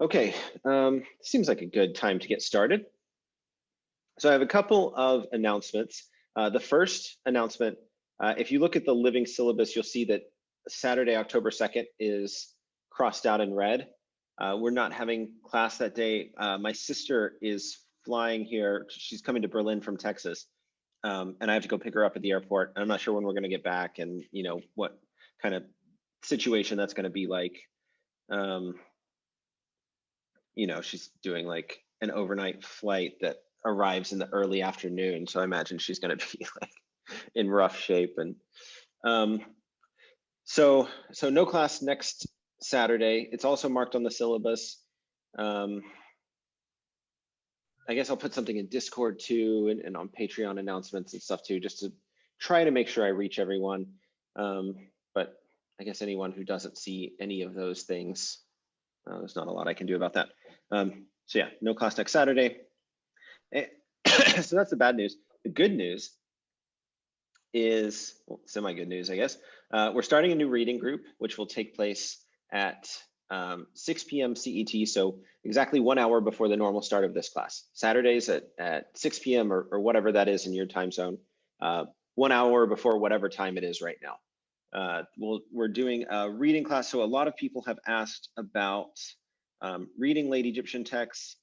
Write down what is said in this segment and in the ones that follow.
Okay, seems like a good time to get started. So I have a couple of announcements. The first announcement, if you look at the living syllabus, you'll see that Saturday, October 2nd is crossed out in red. We're not having class that day. My sister is flying here. She's coming to Berlin from Texas. And I have to go pick her up at the airport. I'm not sure when we're going to get back and what kind of situation that's going to be like. She's doing like an overnight flight that arrives in the early afternoon. So I imagine she's going to be like in rough shape. And so no class next Saturday. It's also marked on the syllabus. I guess I'll put something in Discord too, and on Patreon announcements and stuff too, just to try to make sure I reach everyone. But I guess anyone who doesn't see any of those things, there's not a lot I can do about that. So yeah, no class next Saturday. So that's the bad news. The good news is, well, semi-good news, I guess. We're starting a new reading group, which will take place at 6 p.m. CET, so exactly 1 hour before the normal start of this class. Saturdays at 6 p.m. or whatever that is in your time zone, 1 hour before whatever time it is right now. We're doing a reading class, so a lot of people have asked about reading late Egyptian texts,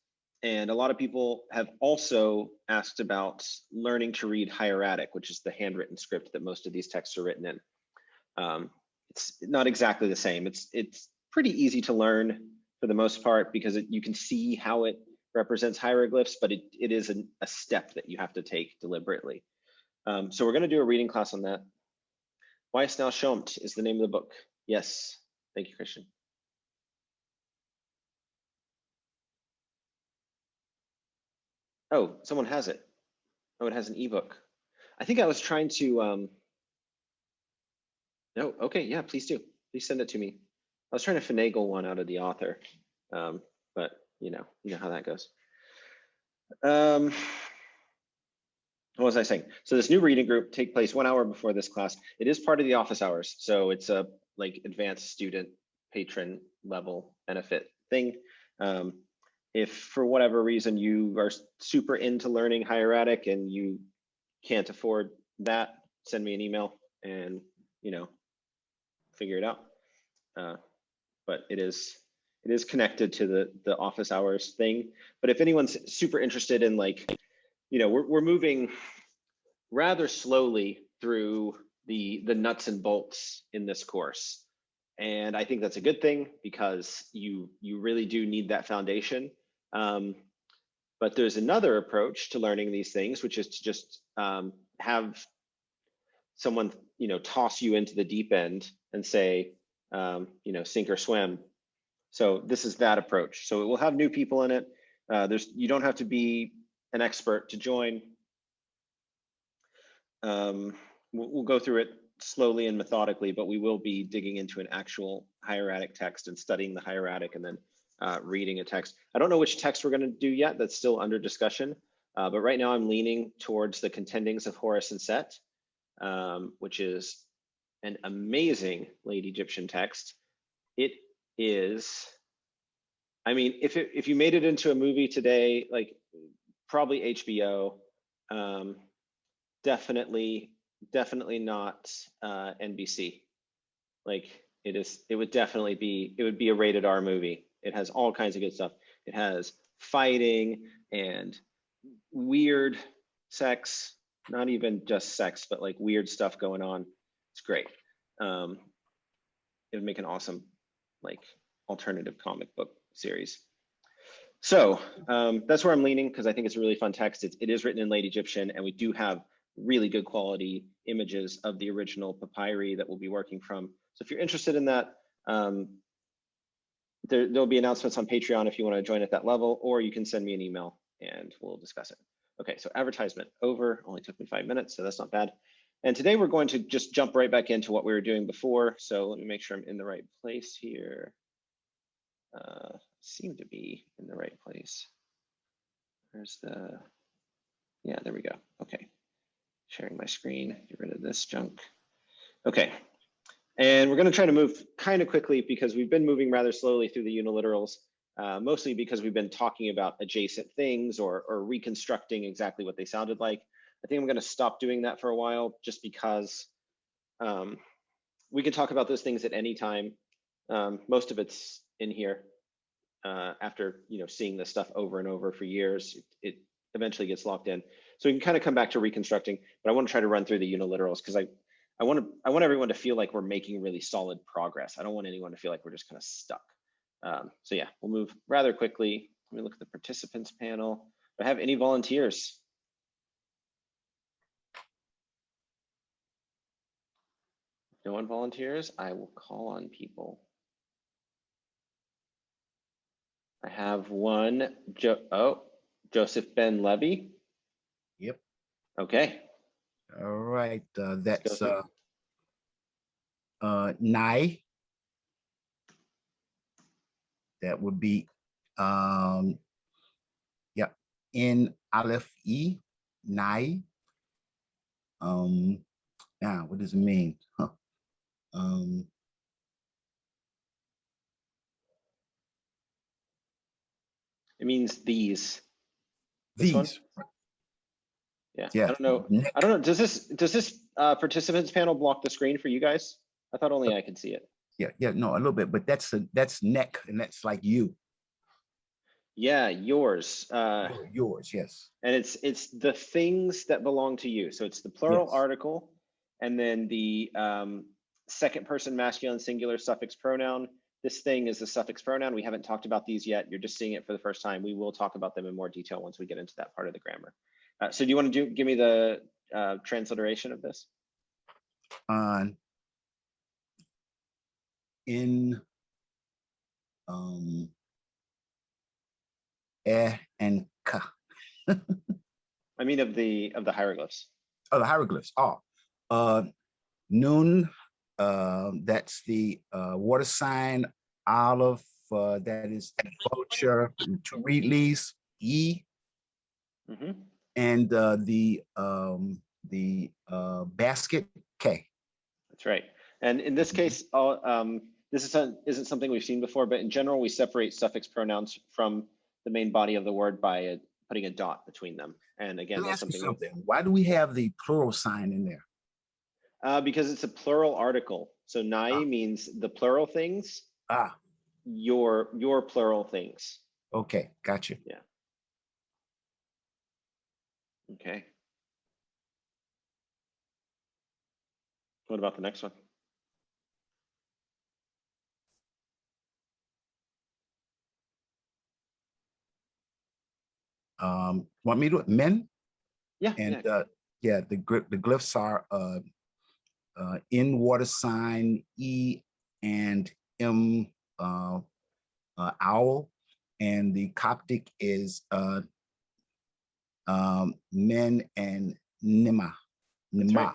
and a lot of people have also asked about learning to read hieratic, which is the handwritten script that most of these texts are written in. It's not exactly the same. It's pretty easy to learn for the most part because you can see how it represents hieroglyphs, but it is a step that you have to take deliberately. So we're going to do a reading class on that. Weiss now Schomt is the name of the book. Yes, thank you, Christian. Oh, someone has it. Oh, it has an ebook. I think I was trying to, no, okay, yeah, please do. Please send it to me. I was trying to finagle one out of the author, but you know how that goes. What was I saying? So this new reading group take place 1 hour before this class. It is part of the office hours, so it's a like advanced student patron level benefit thing. If for whatever reason you are super into learning hieratic and you can't afford that, send me an email and figure it out. But it is connected to the office hours thing. But if anyone's super interested in we're moving rather slowly through the nuts and bolts in this course. And I think that's a good thing because you really do need that foundation. But there's another approach to learning these things, which is to just have someone toss you into the deep end and say, sink or swim. So this is that approach. So it will have new people in it. You don't have to be an expert to join. We'll go through it slowly and methodically, but we will be digging into an actual hieratic text and studying the hieratic and then reading a text. I don't know which text we're going to do yet. That's still under discussion. But right now I'm leaning towards the Contendings of Horus and Set, which is an amazing late Egyptian text. It is, I mean, if you made it into a movie today, like probably HBO, definitely not NBC. Like it would be a rated R movie. It has all kinds of good stuff. It has fighting and weird sex, not even just sex, but like weird stuff going on. It's great. It would make an awesome like alternative comic book series. So that's where I'm leaning because I think it's a really fun text. It is written in late Egyptian, and we do have really good quality images of the original papyri that we'll be working from. So if you're interested in that, there'll be announcements on Patreon if you want to join at that level, or you can send me an email and we'll discuss it. Okay, so advertisement over, only took me 5 minutes, so that's not bad. And today we're going to just jump right back into what we were doing before. So let me make sure I'm in the right place here. Seem to be in the right place. Where's yeah, there we go. Okay, sharing my screen, get rid of this junk. Okay, and we're going to try to move kind of quickly because we've been moving rather slowly through the uniliterals. mostly because we've been talking about adjacent things or reconstructing exactly what they sounded like. I think I'm going to stop doing that for a while, just because we can talk about those things at any time. Most of it's in here. After seeing this stuff over and over for years, it eventually gets locked in. So we can kind of come back to reconstructing, but I want to try to run through the uniliterals because I want everyone to feel like we're making really solid progress. I don't want anyone to feel like we're just kind of stuck. So yeah, we'll move rather quickly. Let me look at the participants panel. Do I have any volunteers? If no one volunteers, I will call on people. I have one, Joseph Ben Levy. Yep. Okay. All right. That's Nai. That would be yeah, in Aleph E, Nai. Now what does it mean? Huh. It means these. These. One? Yeah. I don't know. Neck. I don't know. Does this participants panel block the screen for you guys? I thought only I could see it. Yeah, no, a little bit, but that's neck, and that's like you. Yeah, yours. Yours, yes. And it's the things that belong to you. So it's the plural article, and then the second person masculine singular suffix pronoun. This thing is the suffix pronoun. We haven't talked about these yet. You're just seeing it for the first time. We will talk about them in more detail once we get into that part of the grammar. So do you want to give me the transliteration of this? In and ka. I mean of the hieroglyphs. Oh, the hieroglyphs. Nun. That's the water sign. Olive. That is the vulture. To read least E. Mm-hmm. And the basket K. That's right. And in this case, this isn't something we've seen before, but in general, we separate suffix pronouns from the main body of the word by putting a dot between them. And again, that's something. Why do we have the plural sign in there? Because it's a plural article. So nai means the plural things. Your plural things. Okay, gotcha. Yeah. Okay. What about the next one? Want me to men? Yeah. And the glyphs are in water sign E and M owl, and the Coptic is men and Nima. Right.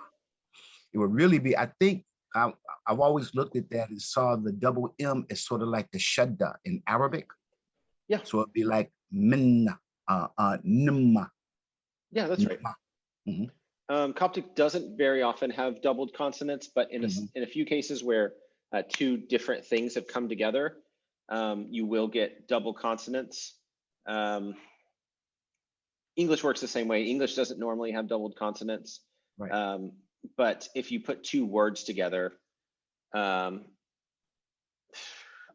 It would really be, I think, I've always looked at that and saw the double M as sort of like the shadda in Arabic. Yeah. So it'd be like minna, nimma. Yeah, that's right. Mm-hmm. Coptic doesn't very often have doubled consonants, but in a few cases where two different things have come together, you will get double consonants. English works the same way. English doesn't normally have doubled consonants, right. But if you put two words together,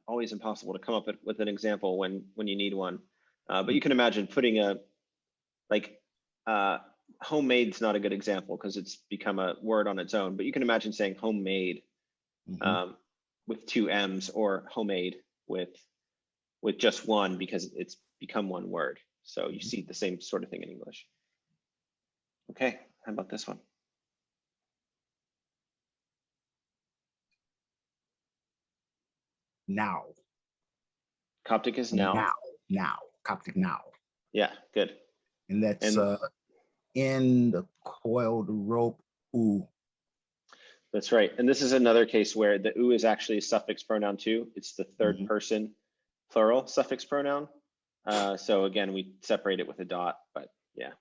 always impossible to come up with an example when you need one. But you can imagine putting homemade's not a good example because it's become a word on its own, but you can imagine saying homemade with two M's, or homemade with just one, because it's become one word. So you see the same sort of thing in English. Okay, how about this one? Now. Coptic is now. Now. Coptic now. Yeah, good. And that's in the coiled rope, oo. That's right. And this is another case where the oo is actually a suffix pronoun too. It's the third person plural suffix pronoun. So again, we separate it with a dot, but yeah,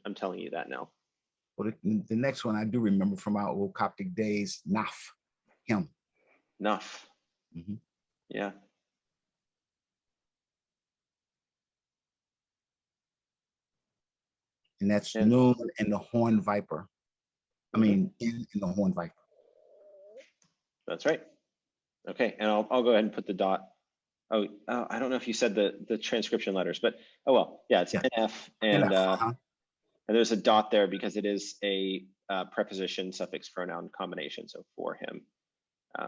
I'm telling you that now. Well, the next one I do remember from our old Coptic days, naf, him. Naf. Yeah. and that's And noon and the horned viper. I mean, in the horned viper. that's right. Okay, and I'll go ahead and put the dot. Oh, I don't know if you said the transcription letters, but oh well, yeah, it's Yeah. NF, and there's a dot there because it is a preposition suffix pronoun combination. So for him.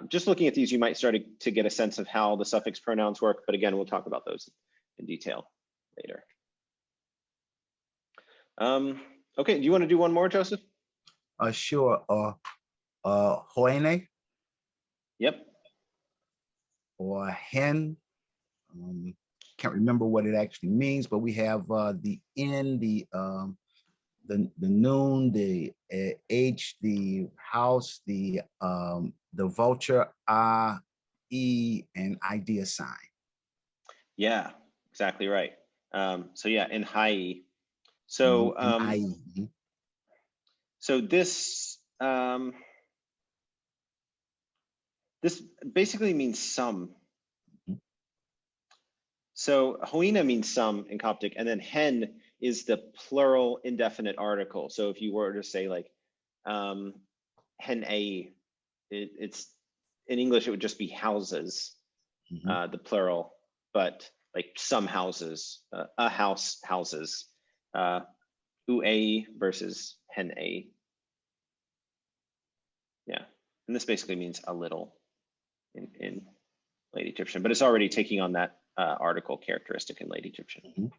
Just looking at these, you might start to get a sense of how the suffix pronouns work, but again, we'll talk about those in detail later. Okay, do you want to do one more, Joseph? Sure. Hoene Yep. or hen. Can't remember what it actually means, but we have the N, the noon, the H, the house, the vulture, E, and idea sign. Yeah, exactly right. So yeah, in high. So so this this basically means some. So hoina means some in Coptic, and then hen is the plural indefinite article. So if you were to say like hen a, it's in English it would just be houses, the plural, but like some houses, a house, houses, a versus hen a. Yeah, and this basically means a little in Late Egyptian, but it's already taking on that article characteristic in Late Egyptian.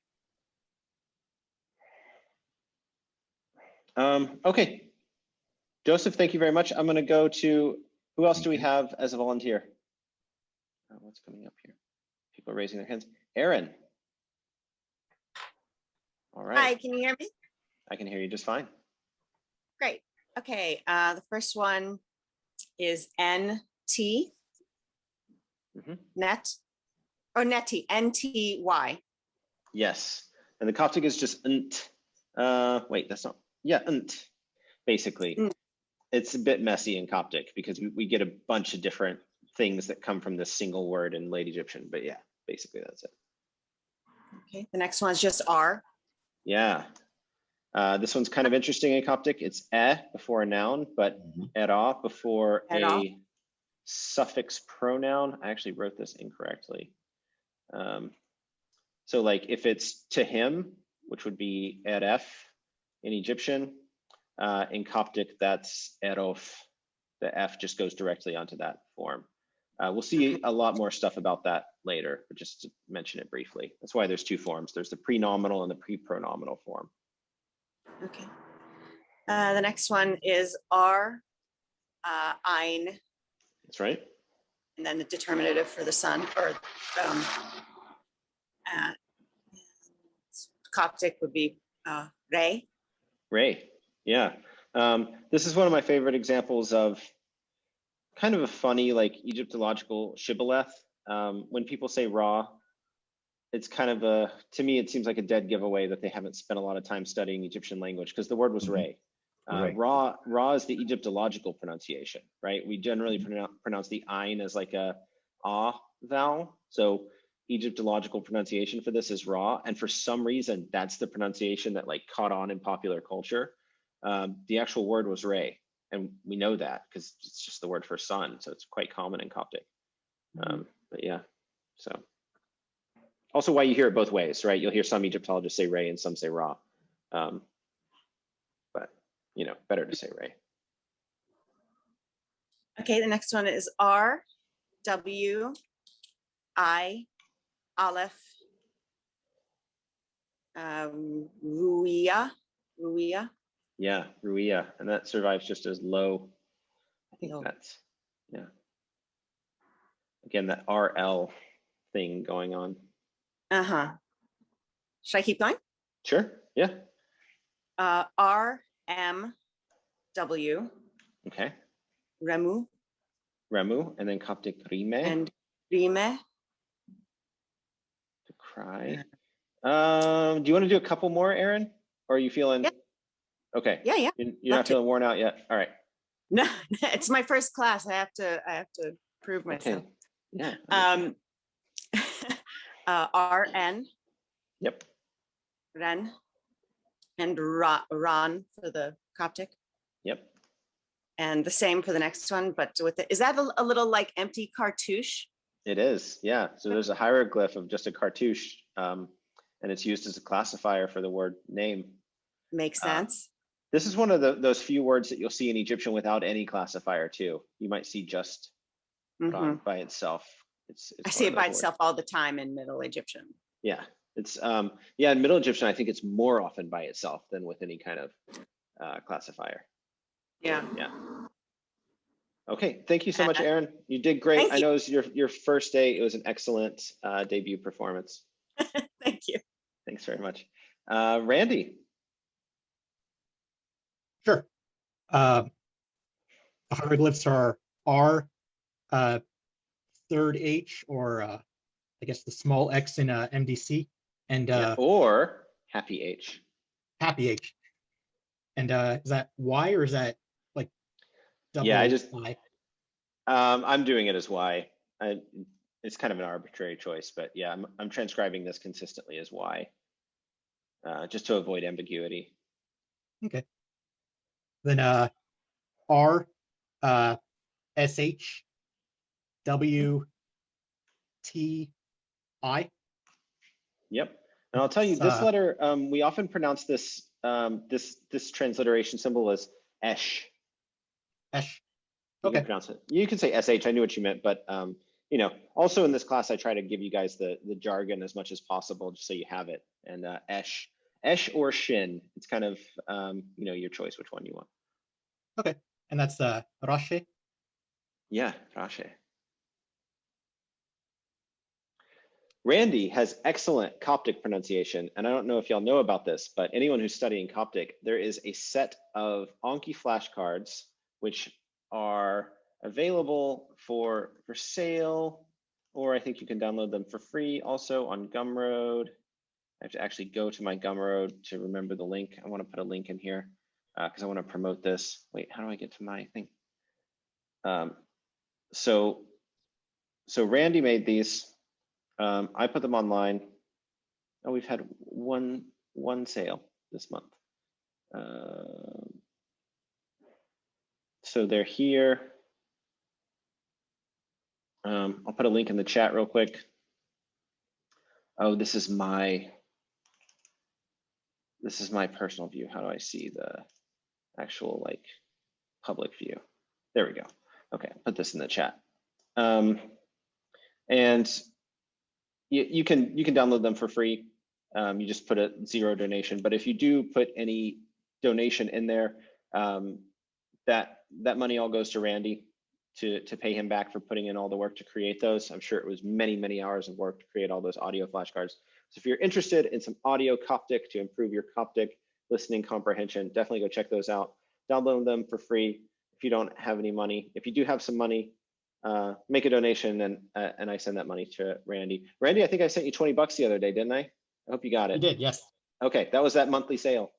Okay, Joseph, thank you very much. I'm going to go to, who else do we have as a volunteer? What's coming up here? People are raising their hands. Aaron. All right. Hi, can you hear me? I can hear you just fine. Great. Okay, the first one is NT, net, or neti, NTY. Yes, and the Coptic is just nt. Wait, that's not, yeah, nt, basically. It's a bit messy in Coptic because we get a bunch of different things that come from this single word in Late Egyptian, but yeah, basically that's it. Okay, the next one is just R. Yeah, this one's kind of interesting in Coptic. It's before a noun, but era before a suffix pronoun. I actually wrote this incorrectly. So like if it's to him, which would be eref in Egyptian, in Coptic, that's erof. The F just goes directly onto that form. We'll see a lot more stuff about that later, but just to mention it briefly. That's why there's two forms. There's the prenominal and the pre-pronominal form. Okay. The next one is R, ein. That's right. And then the determinative for the son, or Coptic would be Re. Ray, yeah. This is one of my favorite examples of kind of a funny, like Egyptological shibboleth. When people say Ra, it's kind of a, to me, it seems like a dead giveaway that they haven't spent a lot of time studying Egyptian language because the word was Ray. Ra is the Egyptological pronunciation, right? We generally pronounce the ein as like a ah vowel. So Egyptological pronunciation for this is Ra. And for some reason, that's the pronunciation that like caught on in popular culture. The actual word was Ray. And we know that because it's just the word for sun. So it's quite common in Coptic. But yeah, so. Also why you hear it both ways, right? You'll hear some Egyptologists say Ray and some say Ra. But, you know, better to say Ray. Okay, the next one is R, W, I, Aleph, Ruia. Yeah, Ruia, and that survives just as low. I think that's, yeah. Again, that RL thing going on. Should I keep going? Sure, yeah. R, M, W. Okay. Remu. And then Coptic Rime. And Rime. To cry. Do you want to do a couple more, Aaron? Or are you feeling? Yeah. Okay. Yeah. You're not feeling worn out yet. All right. No, it's my first class. I have to prove myself. Okay. Yeah. RN. Yep. Ren. And Ran for the Coptic. Yep. And the same for the next one, but with it, is that a little like empty cartouche? It is, yeah. So there's a hieroglyph of just a cartouche, and it's used as a classifier for the word name. Makes sense. This is one of those few words that you'll see in Egyptian without any classifier too. You might see just Ran by itself. It's I see it by itself all the time in Middle Egyptian. Yeah, it's yeah, in Middle Egyptian, I think it's more often by itself than with any kind of classifier. Yeah. Yeah. Okay, thank you so much, Erin. You did great. I know it was your first day. It was an excellent debut performance. Thank you. Thanks very much. Randy. Sure. The hieroglyphs are R, third H, or I guess the small x in MDC, and or happy H. Happy H. And is that Y or is that like double Y? I'm doing it as Y. It's kind of an arbitrary choice, but yeah, I'm transcribing this consistently as Y, just to avoid ambiguity. Okay. Then R, SH, W, T, I. Yep. And I'll tell you, this letter, we often pronounce this this transliteration symbol as esh. Esh. Okay. You can say sh. I knew what you meant, but you know, also in this class, I try to give you guys the jargon as much as possible, just so you have it. And esh or shin. It's kind of you know, your choice, which one you want. Okay. And that's Rache. Yeah, Rache. Randy has excellent Coptic pronunciation, and I don't know if y'all know about this, but anyone who's studying Coptic, there is a set of Anki flashcards which are available for sale, or I think you can download them for free also on Gumroad. I have to actually go to my Gumroad to remember the link. I want to put a link in here because I want to promote this. Wait, how do I get to my thing? So Randy made these. I put them online. Oh, we've had one sale this month. So they're here. I'll put a link in the chat real quick. Oh, this is my personal view. How do I see the actual like public view? There we go. Okay, I'll put this in the chat. And you can download them for free. You just put a 0 donation, but if you do put any donation in there, that money all goes to Randy to pay him back for putting in all the work to create those. I'm sure it was many hours of work to create all those audio flashcards. So if you're interested in some audio Coptic to improve your Coptic listening comprehension, definitely go check those out. Download them for free if you don't have any money. If you do have some money, make a donation and I send that money to Randy. Randy, I think I sent you 20 bucks the other day, didn't I? I hope you got it. You did, yes. Okay, that was that monthly sale.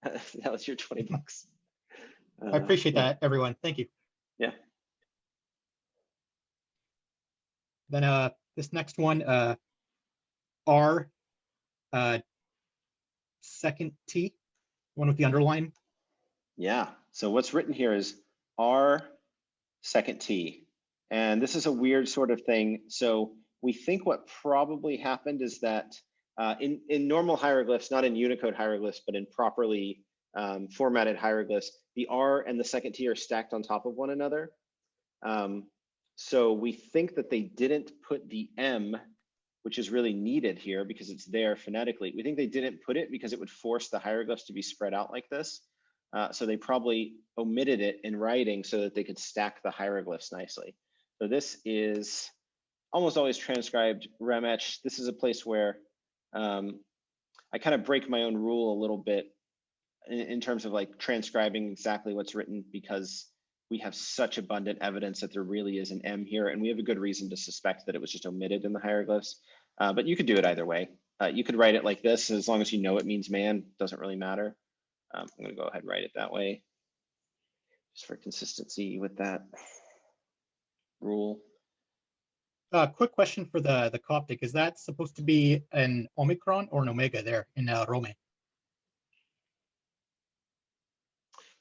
That was your 20 bucks. I appreciate that, everyone. Thank you. Yeah. Then this next one, R, second T, one with the underline. Yeah, so what's written here is R, second T. And this is a weird sort of thing. So we think what probably happened is that in normal hieroglyphs, not in Unicode hieroglyphs, but in properly formatted hieroglyphs, the R and the second T are stacked on top of one another. So we think that they didn't put the M, which is really needed here because it's there phonetically. We think they didn't put it because it would force the hieroglyphs to be spread out like this. So they probably omitted it in writing so that they could stack the hieroglyphs nicely. So this is almost always transcribed Remech. This is a place where I kind of break my own rule a little bit in terms of like transcribing exactly what's written because we have such abundant evidence that there really is an M here, and we have a good reason to suspect that it was just omitted in the hieroglyphs. But you could do it either way. You could write it like this, as long as you know it means man, doesn't really matter. I'm gonna go ahead and write it that way, just for consistency with that rule. Quick question for the Coptic. Is that supposed to be an Omicron or an Omega there in Rome?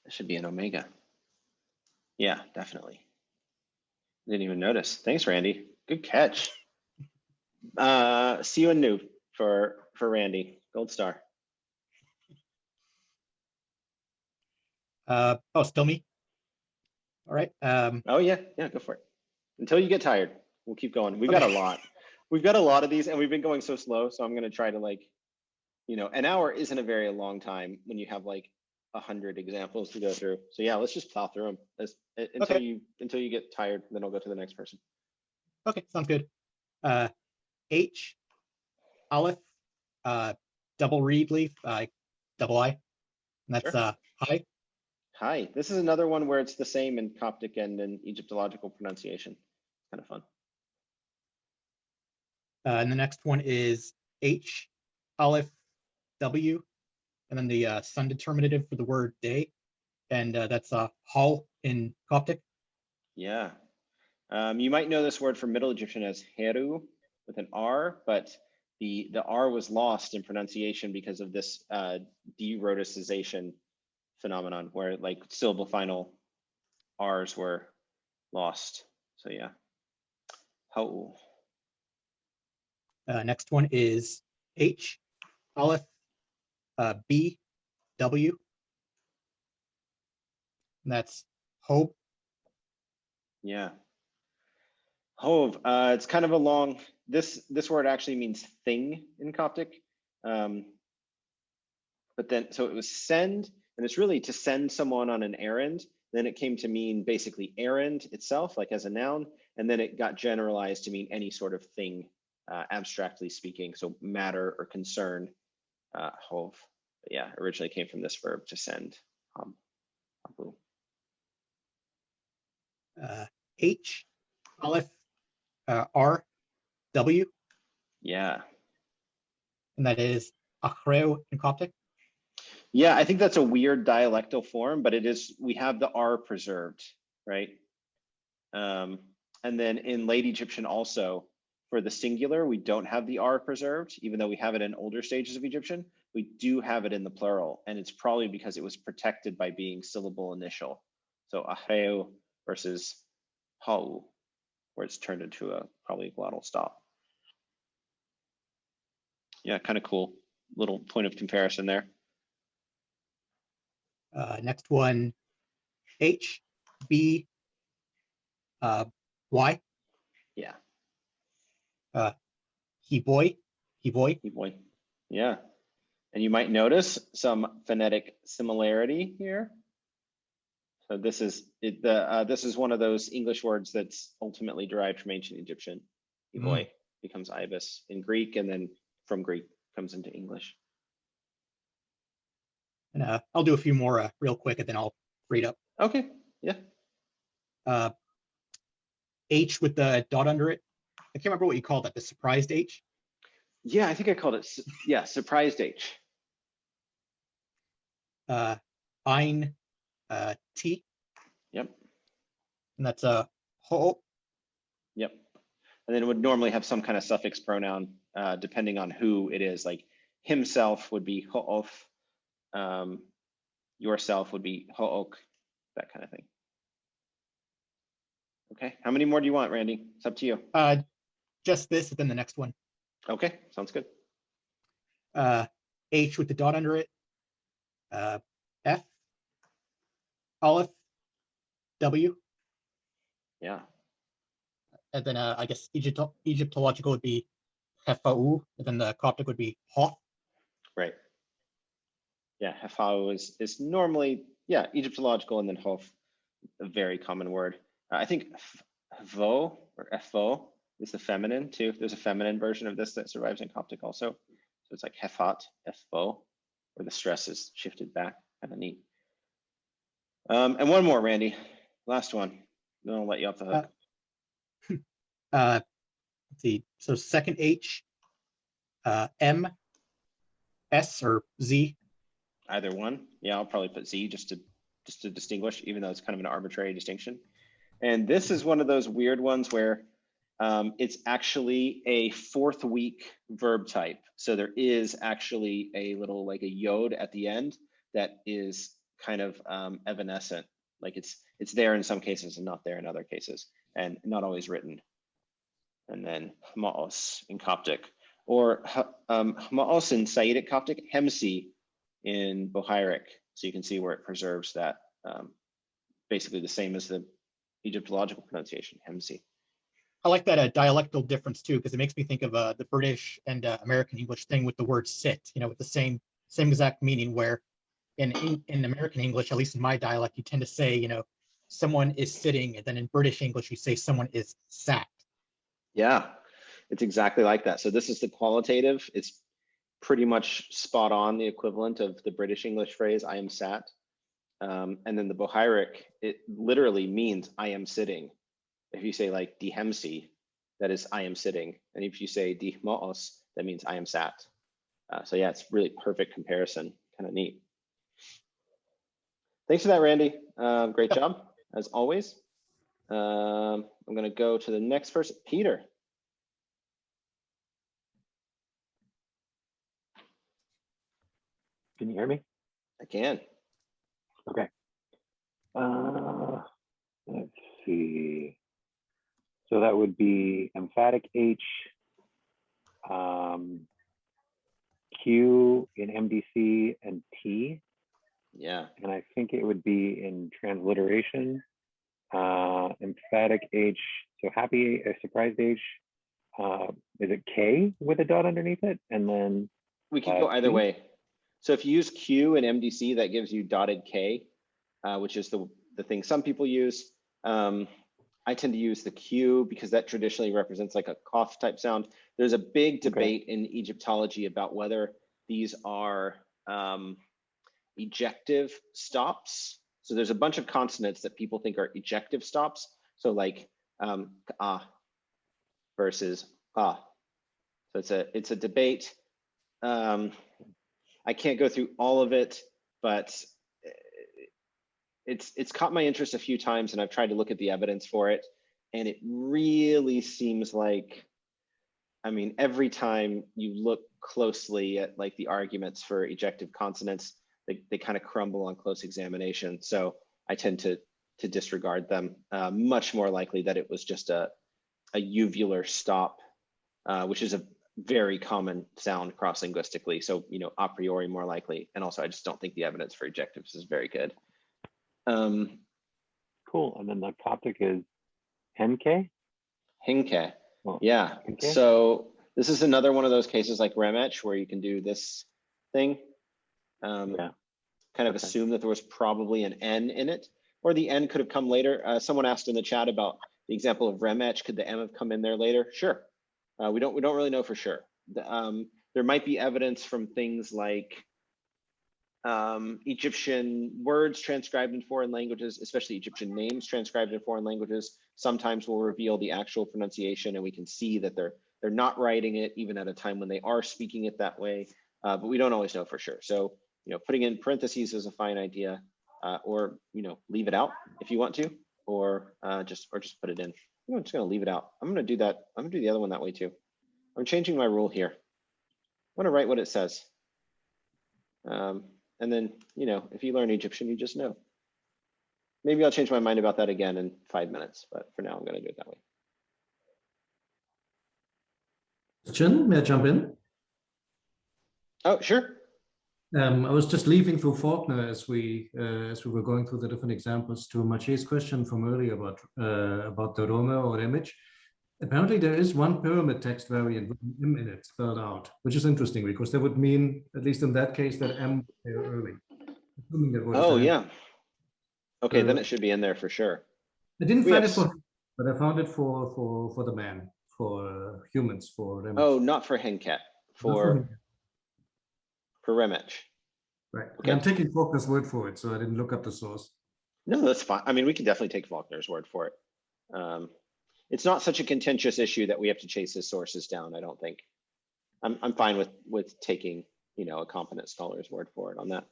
It should be an omega. Yeah, definitely. Didn't even notice. Thanks, Randy. Good catch. See you in new for Randy. Gold star. Oh, still me. All right. Oh yeah, go for it. Until you get tired, we'll keep going. We've got a lot. We've got a lot of these, and we've been going so slow. So I'm going to try to, like, an hour isn't a very long time when you have like 100 examples to go through. So yeah, let's just plow through them until you get tired. Then I'll go to the next person. Okay, sounds good. H, Aleph, double reed leaf, double I. And that's Sure. hi. Hi. This is another one where it's the same in Coptic and in Egyptological pronunciation. Kind of fun. And the next one is H, Aleph, W, and then the sun determinative for the word day. And that's hal in Coptic. Yeah. You might know this word from Middle Egyptian as heru with an R, but the R was lost in pronunciation because of this de-rhoticization phenomenon where like syllable final R's were lost. So yeah. How? Next one is H, Aleph, B, W. And that's hope. Yeah. Hove. It's kind of a long. This word actually means thing in Coptic, but then so it was send, and it's really to send someone on an errand. Then it came to mean basically errand itself, like as a noun, and then it got generalized to mean any sort of thing, abstractly speaking. So matter or concern. Hove. But yeah, originally came from this verb to send. H, Aleph, R, W. Yeah. And that is achreo in Coptic. Yeah, I think that's a weird dialectal form, but it is, we have the R preserved, right? And then in late Egyptian also, for the singular, we don't have the R preserved, even though we have it in older stages of Egyptian, we do have it in the plural, and it's probably because it was protected by being syllable initial. So achreo versus hau, where it's turned into a probably glottal stop. Yeah, kind of cool little point of comparison there. Next one, H, B, Y. Yeah. He boy. Yeah. And you might notice some phonetic similarity here. So this is this is one of those English words that's ultimately derived from ancient Egyptian. Boy becomes ibis in Greek, and then from Greek comes into English. And I'll do a few more real quick, and then I'll read up. Okay. Yeah. H with the dot under it. I can't remember what you called that. The surprised H. Yeah, I think I called it. Yeah, surprised H. Ein, T. Yep. And that's ho. Yep. And then it would normally have some kind of suffix pronoun, depending on who it is. Like himself would be ho'of, yourself would be ho'ok, that kind of thing. Okay, how many more do you want, Randy? It's up to you. Just this, and then the next one. Okay, sounds good. H with the dot under it. F, Aleph, W. Yeah. And then I guess Egyptological would be Hefa'u, and then the Coptic would be Hoth. Right. Yeah, Hefa'u is normally, yeah, Egyptological, and then Hoth, a very common word. I think Vo or Fo is the feminine too. There's a feminine version of this that survives in Coptic also. So it's like Hefat, Fo, where the stress is shifted back. Kind of neat. And one more, Randy. Last one. Then I'll let you off the hook. Let's see. So second H, M, S, or Z. Either one. Yeah, I'll probably put Z just to distinguish, even though it's kind of an arbitrary distinction. And this is one of those weird ones where it's actually a fourth week verb type. So there is actually a little like a yod at the end that is kind of evanescent, like it's there in some cases and not there in other cases, and not always written. And then hmaos in Coptic, or hmaos in Saitic Coptic, hemsi in Bohairic. So you can see where it preserves that, basically the same as the Egyptological pronunciation, hemsi. I like that dialectal difference too, because it makes me think of the British and American English thing with the word sit, with the same exact meaning, where in American English, at least in my dialect, you tend to say, someone is sitting, and then in British English, you say someone is sat. Yeah, it's exactly like that. So this is the qualitative. It's pretty much spot on the equivalent of the British English phrase, I am sat. And then the Bohairic, it literally means I am sitting. If you say like dihemsi, that is I am sitting. And if you say dihmaos, that means I am sat. So yeah, it's really perfect comparison, kind of neat. Thanks for that, Randy. Great job, as always. I'm gonna go to the next person, Peter. Can you hear me? I can. Okay. Let's see. So that would be emphatic H, Q in MDC and T. Yeah. And I think it would be in transliteration, emphatic H. So happy, surprised H. Is it K with a dot underneath it? And then we can go either T? way. So if you use Q in MDC, that gives you dotted K, which is the thing some people use. I tend to use the Q because that traditionally represents like a cough type sound. There's a big debate in Egyptology about whether these are ejective stops. So there's a bunch of consonants that people think are ejective stops. So like ah versus ah. So it's a debate. I can't go through all of it, but it's caught my interest a few times, and I've tried to look at the evidence for it, and it really seems like, I mean, every time you look closely at like the arguments for ejective consonants, they kind of crumble on close examination. So I tend to disregard them. Much more likely that it was just a uvular stop, which is a very common sound cross-linguistically. So, a priori more likely. And also, I just don't think the evidence for ejectives is very good. Cool. And then the Coptic is Henke? Henke. Oh, Yeah. Henke? So this is another one of those cases like Remech where you can do this thing. Yeah. Kind of assume that there was probably an N in it, or the N could have come later. Someone asked in the chat about the example of Remech. Could the M have come in there later? Sure. We don't really know for sure. There might be evidence from things like Egyptian words transcribed in foreign languages, especially Egyptian names transcribed in foreign languages, sometimes will reveal the actual pronunciation, and we can see that they're not writing it even at a time when they are speaking it that way. But we don't always know for sure. So, putting in parentheses is a fine idea, or leave it out if you want to, or just put it in. I'm just going to leave it out. I'm going to do that. I'm going to do the other one that way too. I'm changing my rule here. I'm going to write what it says. And then, if you learn Egyptian, you just know. Maybe I'll change my mind about that again in 5 minutes, but for now, I'm going to do it that way. Question, may I jump in? Oh, sure. I was just leafing through Faulkner as we were going through the different examples to Maciej's question from earlier about the Roma or image. Apparently, there is one pyramid text variant with an M in it spelled out, which is interesting because that would mean, at least in that case, that M was there early. Oh, yeah. Okay, then it should be in there for sure. I didn't find it for him, but I found it for the man, for humans, for Remech. Oh, not for Henket, for Remech. Right. Okay. I'm taking Faulkner's word for it, so I didn't look up the source. No, that's fine. I mean, we can definitely take Faulkner's word for it. It's not such a contentious issue that we have to chase his sources down, I don't think. I'm fine with taking, a competent scholar's word for it on that.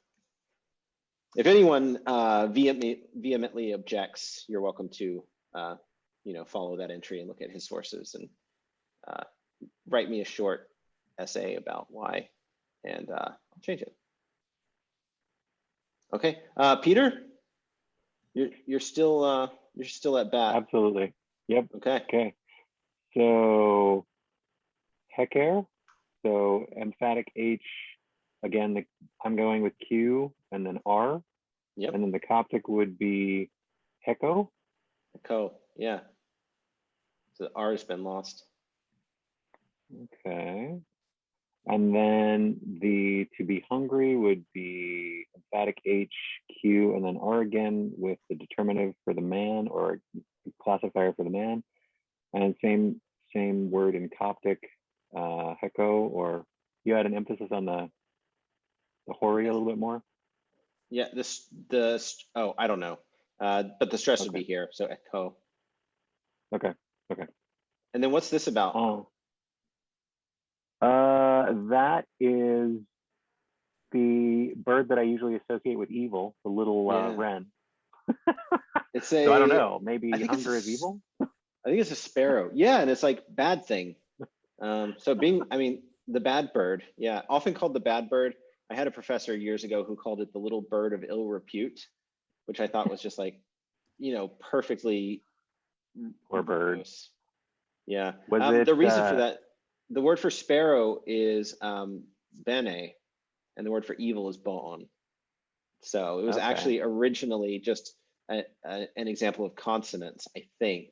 If anyone vehemently objects, you're welcome to, follow that entry and look at his sources and write me a short essay about why, and I'll change it. Okay, Peter, you're still at bat. Absolutely. Yep. Okay. Okay. So Hecker. So emphatic H. Again, I'm going with Q and then R. Yep. And then the Coptic would be Heko. Echo. Yeah. So the R has been lost. Okay. And then the to be hungry would be emphatic H, Q, and then R again with the determinative for the man or classifier for the man. And same word in Coptic, Heko, or you had an emphasis on the Hori a little bit more? Yeah, oh, I don't know. But the stress would be here, so echo. Okay. And then what's this about? That is the bird that I usually associate with evil, the little wren. It's so I don't know, maybe I think hunger is evil? I think it's a sparrow. Yeah, and it's like bad thing. So the bad bird, yeah, often called the bad bird. I had a professor years ago who called it the little bird of ill repute, which I thought was just like, perfectly. Poor bird. Gross. Yeah. Was the reason for that, the word for sparrow is bene, and the word for evil is bon. So it was actually originally just an example of consonants, I think.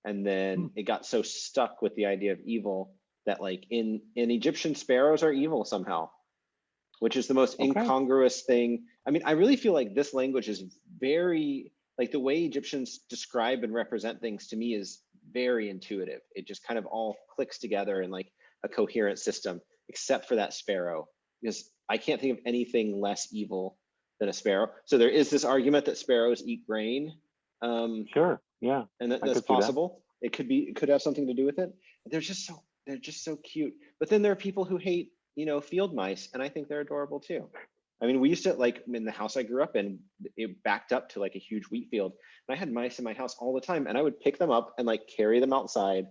And then it got so stuck with the idea of evil that like in Egyptian, sparrows are evil somehow, which is the most incongruous thing. I mean, I really feel like this language is very, like the way Egyptians describe and represent things to me is very intuitive. It just kind of all clicks together in like a coherent system, except for that sparrow, because I can't think of anything less evil than a sparrow. So there is this argument that sparrows eat grain. Sure, yeah. And that's possible. It could have something to do with it. They're just so cute. But then there are people who hate, field mice, and I think they're adorable too. I mean, we used to, like, in the house I grew up in, it backed up to like a huge wheat field. And I had mice in my house all the time, and I would pick them up and like carry them outside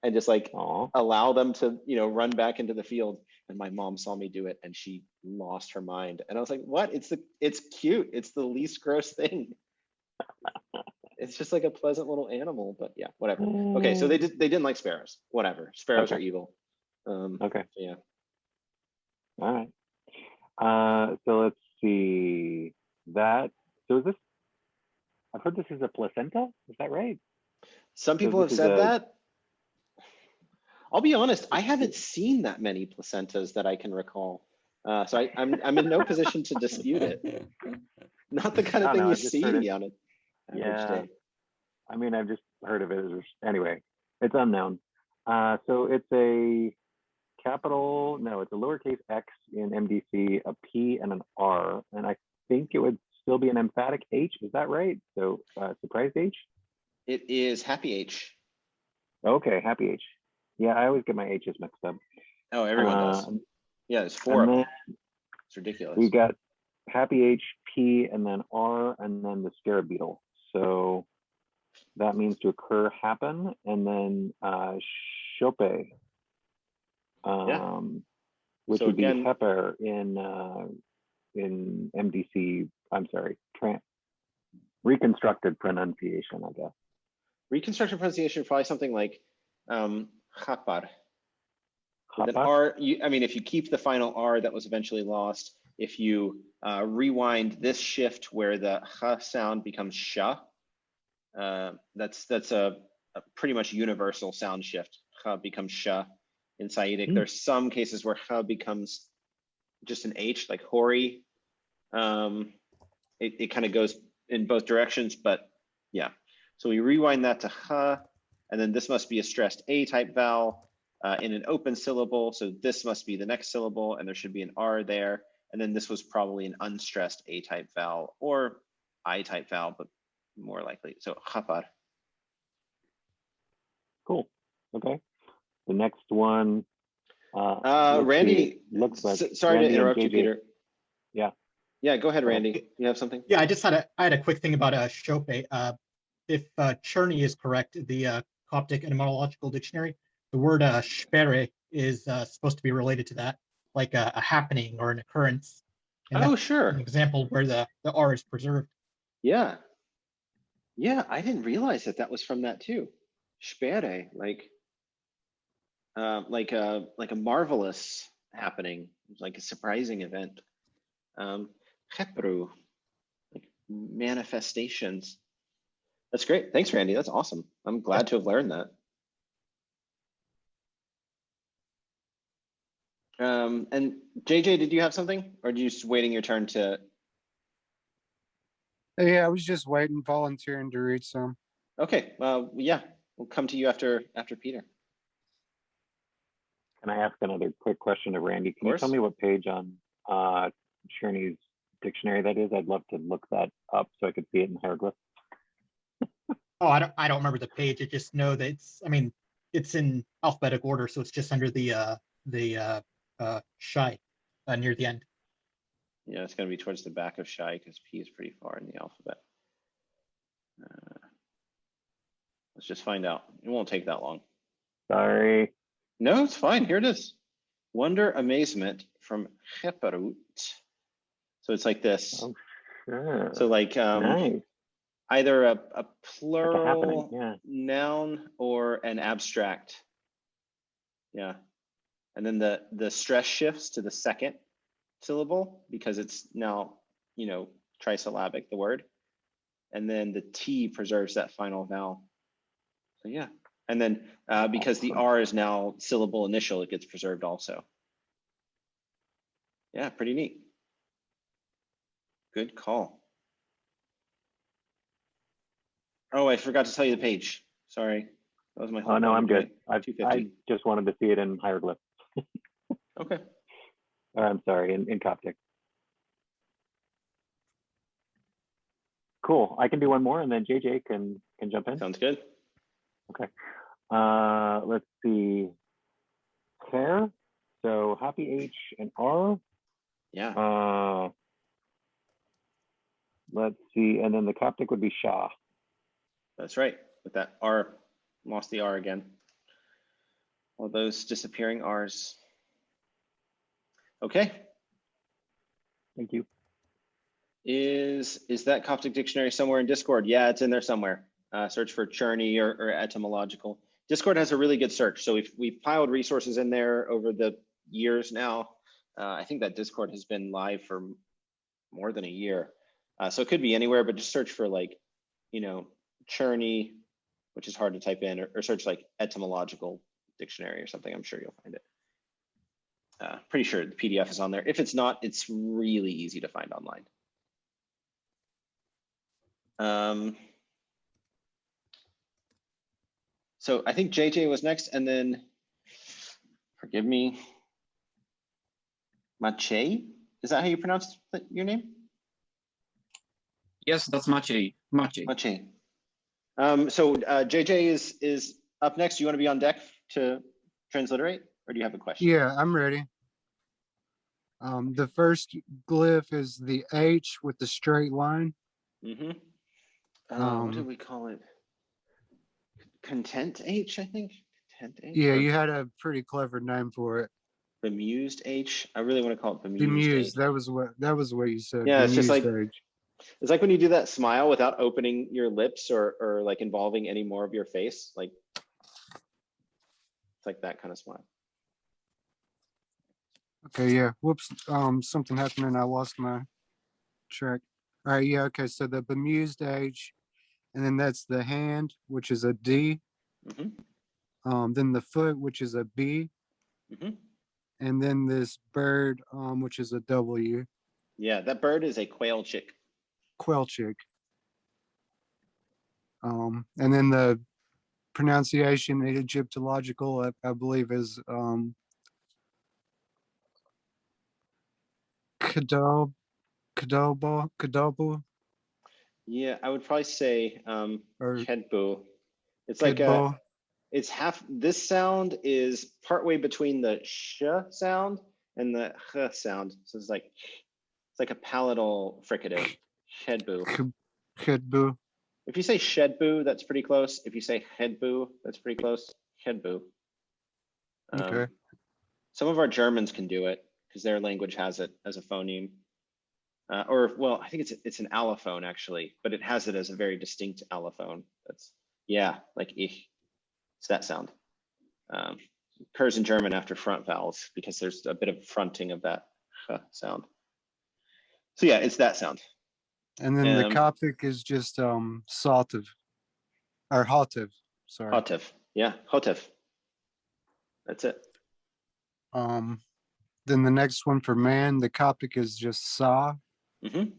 and just like allow them to, run back into the field. And my mom saw me do it and she lost her mind. And I was like, what? It's cute. It's the least gross thing. It's just like a pleasant little animal, but yeah, whatever. Okay, so they didn't like sparrows. Whatever. Sparrows are evil. Okay. Yeah. All right. So let's see that. So is this? I've heard this is a placenta. Is that right? Some people have said that. I'll be honest. I haven't seen that many placentas that I can recall. So I'm in no position to dispute it. Not the kind of thing you see on it. Yeah. I mean, I've just heard of it. Anyway, it's unknown. So it's a capital, no, it's a lowercase x in MDC, a P and an R. And I think it would still be an emphatic H. Is that right? So surprised H? It is happy H. Okay, happy H. Yeah, I always get my H's mixed up. Oh, everyone does. Yeah, there's four of them. It's ridiculous. We got happy H, P, and then R, and then the scarab beetle. So that means to occur, happen, and then chope, which would be heifer in MDC. I'm sorry, reconstructed pronunciation, I guess. Reconstructed pronunciation, probably something like chapar. With an R, if you keep the final R that was eventually lost, if you rewind this shift where the ch sound becomes sha, that's a pretty much universal sound shift. Ch becomes sha in Saitic. There's some cases where ch becomes just an H, like hori. It kind of goes in both directions, but yeah. So we rewind that to ch, and then this must be a stressed A type vowel in an open syllable. So this must be the next syllable, and there should be an R there. And then this was probably an unstressed A type vowel or I type vowel, but more likely. So chapar. Cool. Okay. The next one. Randy, looks like sorry Randy to interrupt you, Peter. Yeah. Yeah, go ahead, Randy. You have something? Yeah, I had a quick thing about chope. If Cherney is correct, the Coptic etymological dictionary, the word spere is supposed to be related to that, like a happening or an occurrence. And Oh, that's sure. an example where the R is preserved. Yeah. Yeah, I didn't realize that that was from that too. Sperre, like a marvelous happening, like a surprising event. Khepru, like manifestations. That's great. Thanks, Randy. That's awesome. I'm glad to have learned that. And JJ, did you have something, or are you just waiting your turn to? Yeah, I was just waiting, volunteering to read some. Okay, yeah, we'll come to you after Peter. Can I ask another quick question of Randy? Can you tell course. me what page on Cherney's dictionary that is? I'd love to look that up so I could see it in hieroglyph. Oh, I don't remember the page. I just know that it's, I mean, it's in alphabetic order, so it's just under the shy near the end. Yeah, it's going to be towards the back of shy because P is pretty far in the alphabet. Let's just find out. It won't take that long. Sorry. No, it's fine. Here it is. Wonder, amazement from Heperut. So it's like this. Oh, sure. So like Nice. either a Like a plural happening, yeah. noun or an abstract. Yeah. And then the stress shifts to the second syllable because it's now, you know, trisyllabic, the word. And then the T preserves that final vowel. So yeah. And then because the R is now syllable initial, it gets preserved also. Yeah, pretty neat. Good call. Oh, I forgot to tell you the page. Sorry. That was my whole Oh, no, I'm point, good. right? I 250. just wanted to see it in hieroglyph. Okay. Or I'm sorry, in Coptic. Cool. I can do one more and then JJ can jump in. Sounds good. Okay. Let's see. Care. So happy H and R. Yeah. Let's see. And then the Coptic would be Shah. That's right. With that R, lost the R again. All those disappearing R's. Okay. Thank you. Is that Coptic dictionary somewhere in Discord? Yeah, it's in there somewhere. Search for Cherney or etymological. Discord has a really good search. So we've piled resources in there over the years now. I think that Discord has been live for more than a year. So it could be anywhere, but just search for like, you know, Cherney, which is hard to type in, or search like etymological dictionary or something. I'm sure you'll find it. Pretty sure the PDF is on there. If it's not, it's really easy to find online. So I think JJ was next, and then, forgive me, Mache? Is that how you pronounce your name? Yes, that's Maciej. Maciej. Mache. So JJ is up next. Do you want to be on deck to transliterate, or do you have a question? Yeah, I'm ready. The first glyph is the H with the straight line. Mm-hmm. What did we call it? Content H, I think. Content H. Yeah, or you had a pretty clever name for it. Bemused H. I really want to call it bemused. Bemused. H. That was what you said. Yeah, it's just like Bemused H. it's like when you do that smile without opening your lips or like involving any more of your face. Like it's like that kind of smile. Okay, yeah. Whoops. Something happened and I lost my track. All right, yeah, okay. So the bemused H, and then that's the hand, which is a D. Mm-hmm. Then the foot, which is a B. Mm-hmm. And then this bird, which is a W. Yeah, that bird is a quail chick. Quelchic. And then the pronunciation in Egyptological, I believe, is Kadobo, Yeah, I would probably say or Kedbu. It's like Kedbo. it's half. This sound is partway between the sh sound and the h sound. So it's like a palatal fricative. Kedbu. Kedbu. If you say shedbu, that's pretty close. If you say headbu, that's pretty close. Headbu. Okay. Some of our Germans can do it because their language has it as a phoneme. Or well, I think it's an allophone actually, but it has it as a very distinct allophone. That's yeah, like ich. It's that sound. Occurs in German after front vowels because there's a bit of fronting of that sound. So yeah, it's that sound. And then the Coptic is just saltive or hotiv. Sorry. Hotiv. Yeah, hotiv. That's it. Then the next one for man, the Coptic is just sa, Mm-hmm.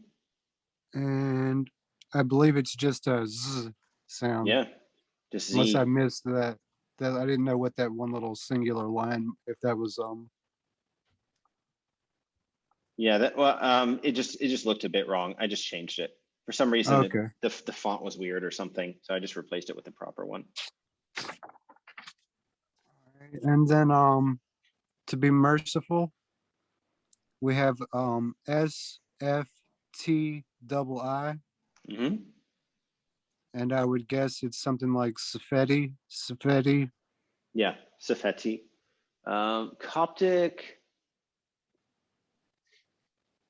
and I believe it's just a z sound. Yeah, just Unless Z. I missed that. That I didn't know what that one little singular line, if that was Yeah, that well, it just looked a bit wrong. I just changed it for some reason. okay. The font was weird or something, so I just replaced it with the proper one. And then to be merciful, we have S F T double I, Mm-hmm. and I would guess it's something like Safeti. Yeah, Safeti. Coptic.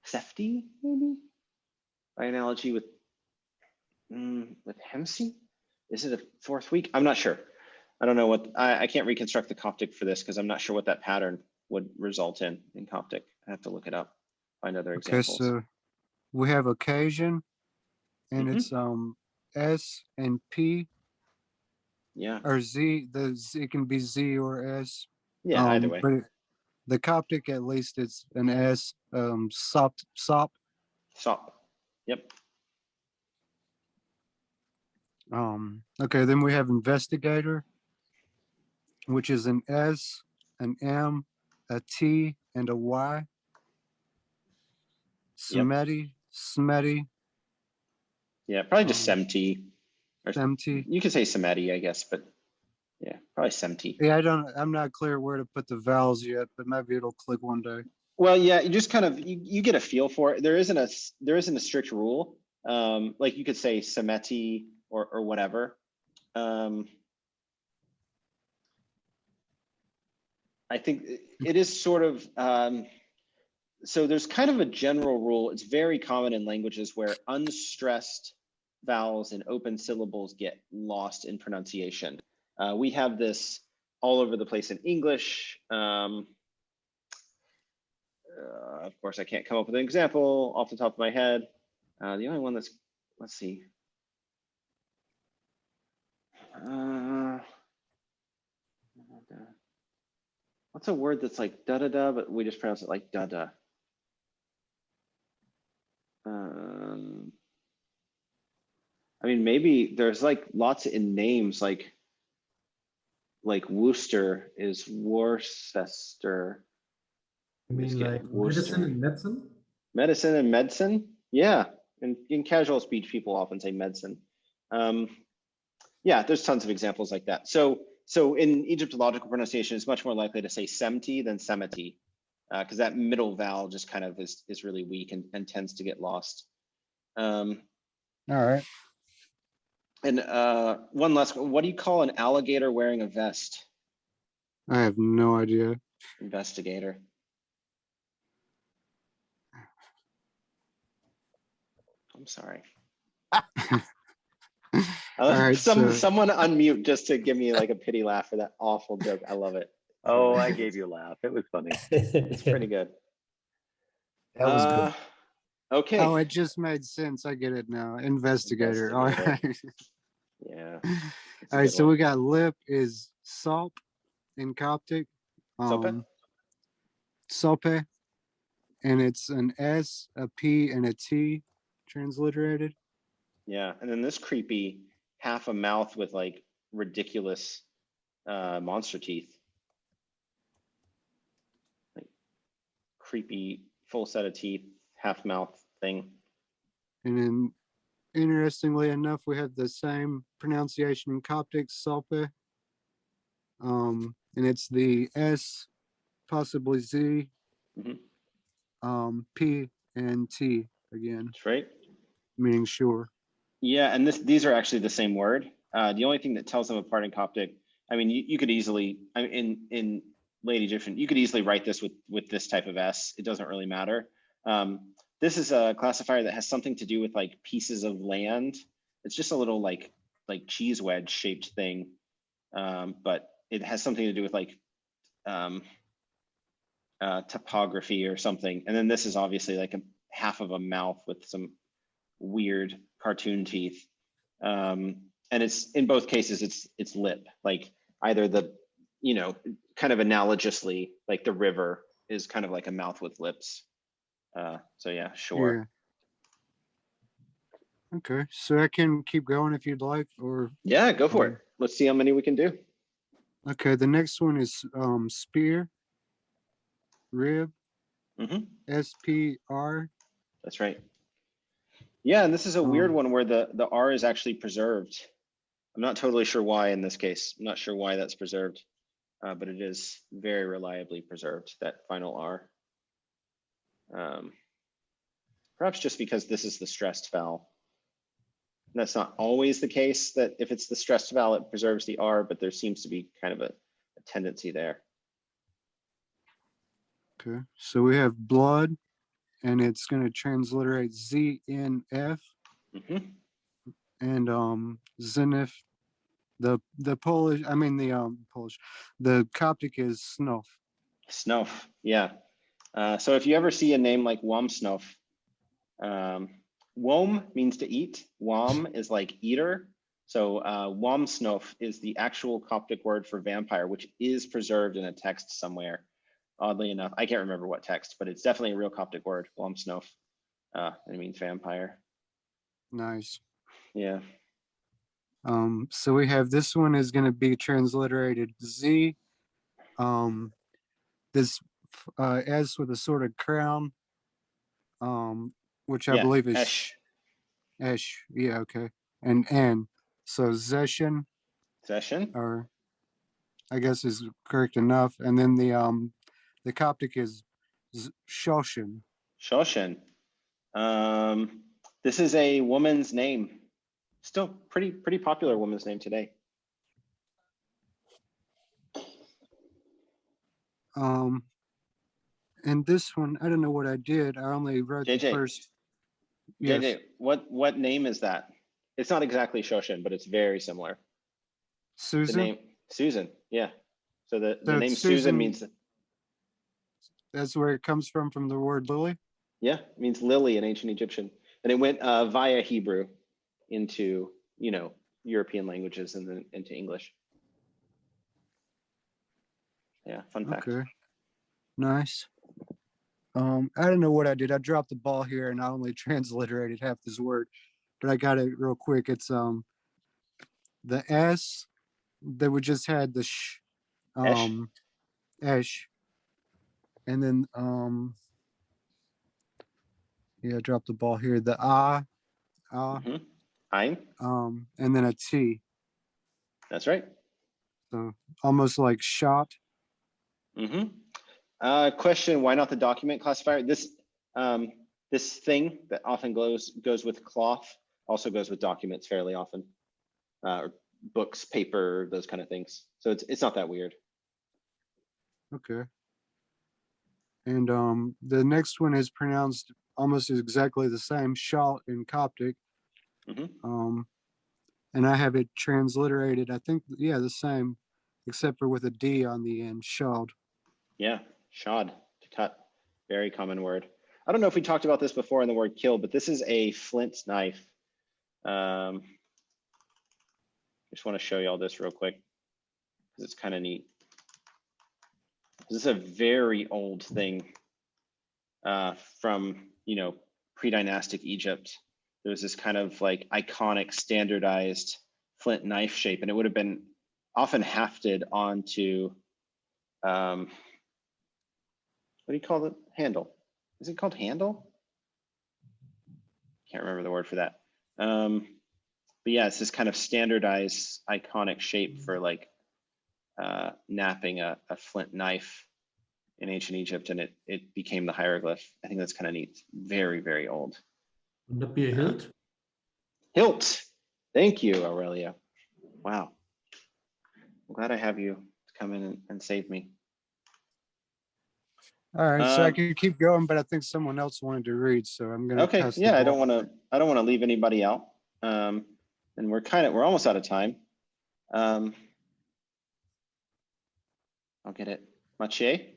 Sefti, maybe? By analogy with Hemsi? Is it a fourth week? I'm not sure. I don't know what, I can't reconstruct the Coptic for this because I'm not sure what that pattern would result in Coptic. I have to look it up, find other Okay, examples. so we have occasion, and Mhm. it's S and P Yeah, or Z. It can be Z or S. yeah, either way. But the Coptic, at least, it's an S. Sop. Sop. Yep. Okay, then we have investigator, which is an S, an M, a T, and a Y. Yep. Smetty, Yeah, probably just Um, Semti. Or Semti. you could say Semeti, I guess, but yeah, probably Semti. Yeah, I'm not clear where to put the vowels yet, but maybe it'll click one day. Well, yeah, you just kind of you get a feel for it. There isn't a strict rule. Like you could say Semeti or whatever. I think it is sort of so there's kind of a general rule. It's very common in languages where unstressed vowels and open syllables get lost in pronunciation. We have this all over the place in English. Of course, I can't come up with an example off the top of my head. The only one that's, let's see. What's a word that's like da-da-da, but we just pronounce it like da-da? I mean, maybe there's like lots in names, like Worcester is Worcester. You mean like medicine and medicine? Medicine and medicine? Yeah, and in casual speech, people often say medicine. Yeah, there's tons of examples like that. So in Egyptological pronunciation, it's much more likely to say semti than semiti, because that middle vowel just kind of is really weak and tends to get lost. All right. And one last one. What do you call an alligator wearing a vest? I have no idea. Investigator. I'm sorry. right, someone unmute just to give me like a pity laugh for that awful joke. I love it. Oh, I gave you a laugh. It was funny. It's pretty good. That was good. Okay. Oh, it just made sense. I get it now. Investigator. All right. Yeah. All right. So we got lip is sop in Coptic. Sope? Sope. And it's an S, a P, and a T transliterated. Yeah. And then this creepy half a mouth with like ridiculous monster teeth. Like creepy full set of teeth, half mouth thing. And then interestingly enough, we have the same pronunciation in Coptic, Sope. And it's the S, possibly Z, P, and T again. That's right. Meaning sure. Yeah, and these are actually the same word. The only thing that tells them apart in Coptic, I mean, you could easily, in late Egyptian, you could easily write this with this type of S. It doesn't really matter. this is a classifier that has something to do with like pieces of land. It's just a little like cheese wedge shaped thing, but it has something to do with like topography or something. And then this is obviously like a half of a mouth with some weird cartoon teeth. And it's in both cases, it's lip, like either the, you know, kind of analogously, like the river is kind of like a mouth with lips. So yeah, sure. Yeah. Okay, so I can keep going if you'd like, or Yeah, go for it. Let's see how many we can do. okay. The next one is spear, rib, SPR. That's right. Yeah, and this is a weird one where the R is actually preserved. I'm not totally sure why in this case. I'm not sure why that's preserved, but it is very reliably preserved, that final R. Perhaps just because this is the stressed vowel. And that's not always the case, that if it's the stressed vowel, it preserves the R, but there seems to be kind of a tendency there. Okay, so we have blood, and it's going to transliterate ZNF, and Zenith. The Polish, I mean the Polish, the Coptic is snuff. Snuff, yeah. So if you ever see a name like Womsnuff, Wom means to eat. Wom is like eater. So Womsnuff is the actual Coptic word for vampire, which is preserved in a text somewhere. Oddly enough, I can't remember what text, but it's definitely a real Coptic word, Womsnuff. It means vampire. Nice. Yeah. So we have, this one is going to be transliterated Z. This S with a sort of crown, which I believe is Esh. Esh. Yeah, okay. And N. So Zeshan, Session. or I guess is correct enough. And then the Coptic is Shoshan. Shoshan. This is a woman's name. Still pretty popular woman's name today. And this one, I don't know what I did. I only wrote the first. Yes. JJ, what name is that? It's not exactly Shoshan, but it's very similar. Susan. The name Susan, yeah. So the So name Susan Susan means, that's where it comes from the word lily. yeah, it means lily in ancient Egyptian, and it went via Hebrew into, you know, European languages and then into English. Yeah, fun fact. Okay, nice. I don't know what I did. I dropped the ball here and I only transliterated half this word, but I got it real quick. It's the S that we just had, the sh, esh, and then yeah, I dropped the ball here. The Ein. and then a T. That's right. So almost like shot. Question: why not the document classifier? This this thing that often goes with cloth also goes with documents fairly often, or books, paper, those kind of things. So it's not that weird. Okay. And the next one is pronounced almost exactly the same, shalt in Coptic. And I have it transliterated, I think, yeah, the same, except for with a D on the end, shald. Yeah, shad, to cut, very common word. I don't know if we talked about this before in the word kill, but this is a flint knife. Just want to show you all this real quick because it's kind of neat. This is a very old thing from, you know, pre-dynastic Egypt. There was this kind of like iconic standardized flint knife shape, and it would have been often hafted onto, what do you call it? Handle. Is it called handle? Can't remember the word for that. But yeah, it's this kind of standardized iconic shape for like napping a flint knife in ancient Egypt, and it became the hieroglyph. I think that's kind of neat. Very, very old. Wouldn't that be a hilt? Hilt. Thank you, Aurelia. Wow. I'm glad I have you come in and save me. All right, so I Um, could keep going, but I think someone else wanted to read, so I'm gonna Okay, pass the yeah, I ball. don't want to leave anybody out. And we're almost out of time. I'll get it. Maciej?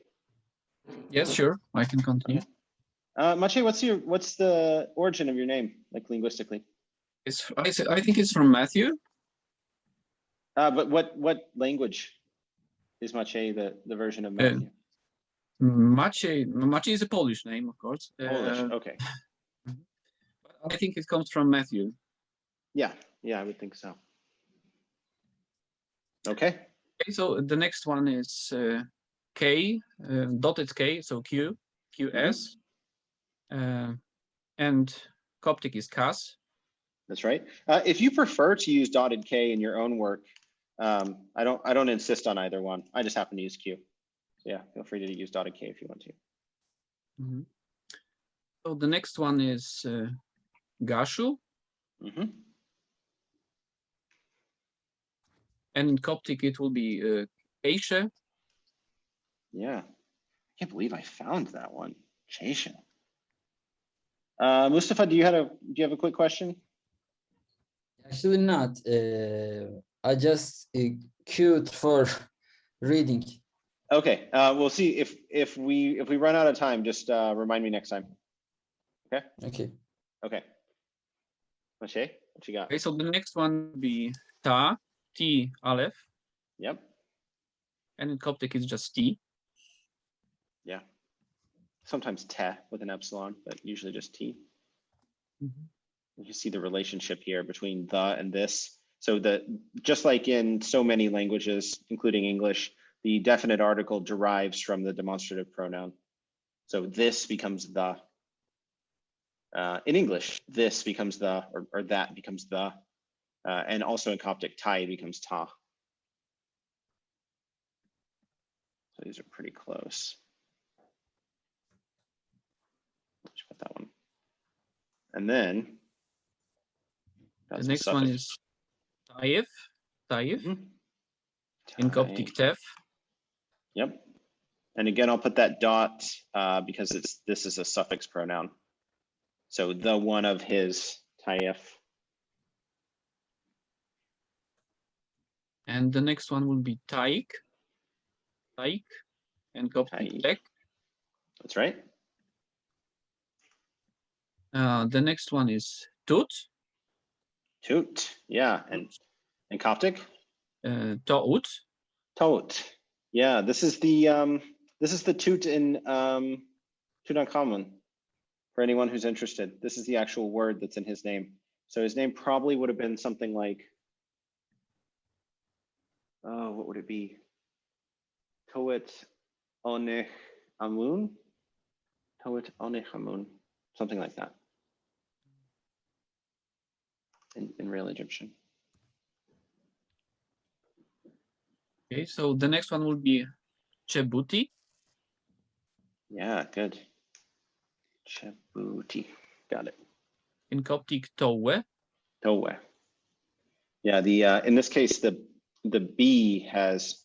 Yes, sure. I can continue. Okay. Maciej, what's the origin of your name, like linguistically? I think it's from Matthew. But what language is Maciej the version of Matthew? Maciej is a Polish name, of course. Polish. Okay. I think it comes from Matthew. Yeah, I would think so. Okay. Okay, so the next one is K, dotted K, so Q, QS. And Coptic is Kas. That's right. If you prefer to use dotted K in your own work, I don't insist on either one. I just happen to use Q. So yeah, feel free to use dotted K if you want to. So the next one is Gashu. And in Coptic, it will be Keisha. Yeah, I can't believe I found that one. Keisha. Mustafa, do you have a quick question? Actually not. I just queued for reading. Okay, we'll see if we run out of time. Just remind me next time. Okay. Okay. Maciej, what you got? Okay, so the next one will be Ta, T, Aleph. Yep. And in Coptic, it's just T. Yeah. Sometimes te with an epsilon, but usually just T. You see the relationship here between the and this. So just like in so many languages, including English, the definite article derives from the demonstrative pronoun. So this becomes the. In English, this becomes the, or that becomes the. And also in Coptic, tai becomes ta. So these are pretty close. Let's put that one. And then the next one is Taif. In Coptic, Tef. Yep. And again, I'll put that dot because this is a suffix pronoun. So the one of his Taif. And the next one will be Taik. And Coptic, Tek. That's right. The next one is Tut. Yeah. And Coptic? Ta'ut. Taut. Yeah, this is the Tut in Tutankhamun. For anyone who's interested, this is the actual word that's in his name. So his name probably would have been something like, oh, what would it be? Towet Onech Amun? Towet Onech Amun, something like that. In real Egyptian. Okay, so the next one will be Chebuti. Yeah, good. Chebuti, got it. In Coptic, Towe. Towe. Yeah, in this case, the B has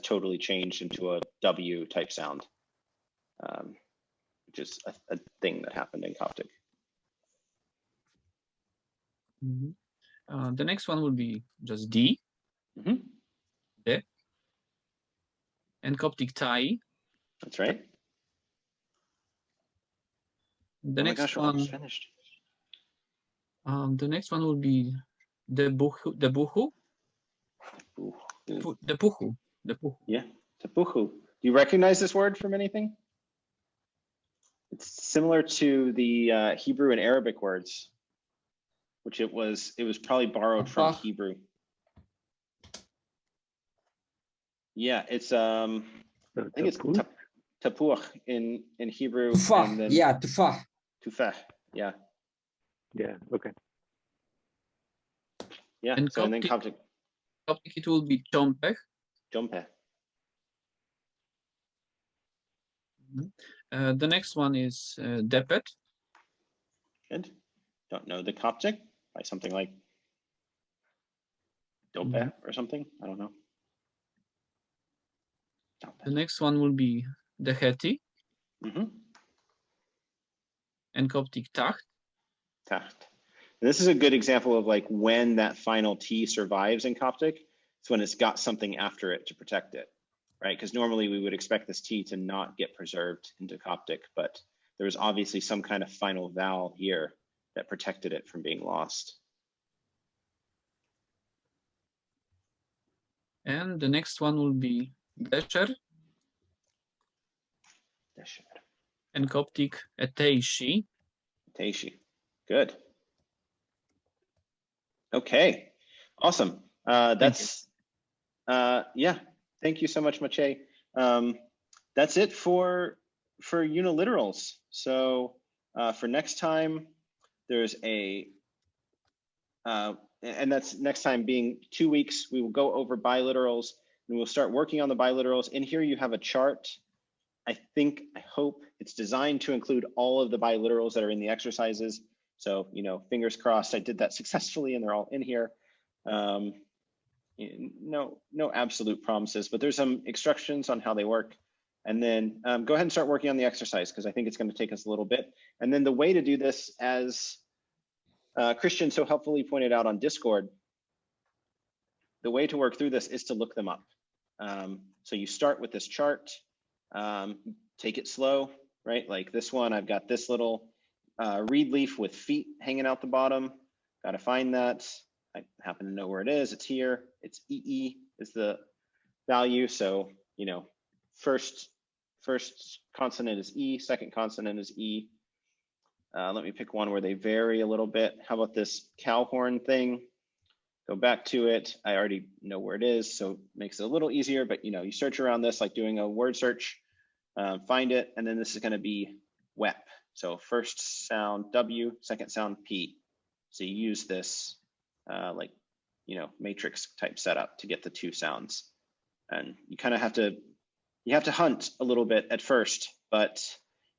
totally changed into a W type sound, which is a thing that happened in Coptic. The next one will be just D. De. And Coptic, Tai. That's right. The next one. Finished. The next one will be the Buhu. The Puhu. Yeah, Tepuhu. Do you recognize this word from anything? It's similar to the Hebrew and Arabic words, which it was probably borrowed from Hebrew. Yeah, it's I think it's tapuach in Hebrew. Tufah. Then Yeah, tufah. Tufah. Yeah. Yeah. Okay. Yeah. And so and then Coptic it will be Chompeh. Jompe. The next one is Depet. Good. Don't know the Coptic by something like Dope or something. I don't know. The next one will be the Heti. Mhm. and Coptic tacht. Tacht. And this is a good example of like when that final T survives in Coptic. It's when it's got something after it to protect it, right? Because normally we would expect this T to not get preserved into Coptic, but there was obviously some kind of final vowel here that protected it from being lost. And the next one will be Desher and Coptic Eteishi. Teishi. Good. Okay, awesome. That's yeah. Thank you so much, Mache. That's it for uniliterals. So for next time, there's a and that's next time being 2 weeks. We will go over biliterals and we'll start working on the biliterals. In here, you have a chart. I hope it's designed to include all of the biliterals that are in the exercises. So, you know, fingers crossed I did that successfully and they're all in here. No absolute promises, but there's some instructions on how they work. And then go ahead and start working on the exercise because I think it's going to take us a little bit. And then the way to do this, as Christian so helpfully pointed out on Discord, the way to work through this is to look them up. So you start with this chart, take it slow, right? Like this one, I've got this little reed leaf with feet hanging out the bottom. Got to find that. I happen to know where it is. It's here. It's EE is the value. So, you know, first consonant is E, second consonant is E. Let me pick one where they vary a little bit. How about this cow horn thing? Go back to it. I already know where it is, so it makes it a little easier, but you know, you search around this like doing a word search, find it, and then this is gonna be WEP. So first sound W, second sound P. So you use this like, you know, matrix type setup to get the two sounds. And you kind of have to, hunt a little bit at first, but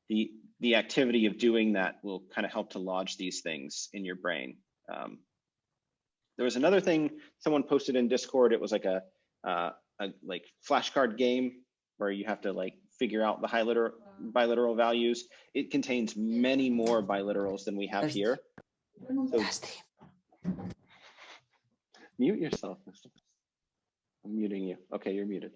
the activity of doing that will kind of help to lodge these things in your brain. There was another thing someone posted in Discord. It was like a like flashcard game where you have to like figure out the biliteral values. It contains many more biliterals than we have here. So, mute yourself. I'm muting you. Okay, you're muted.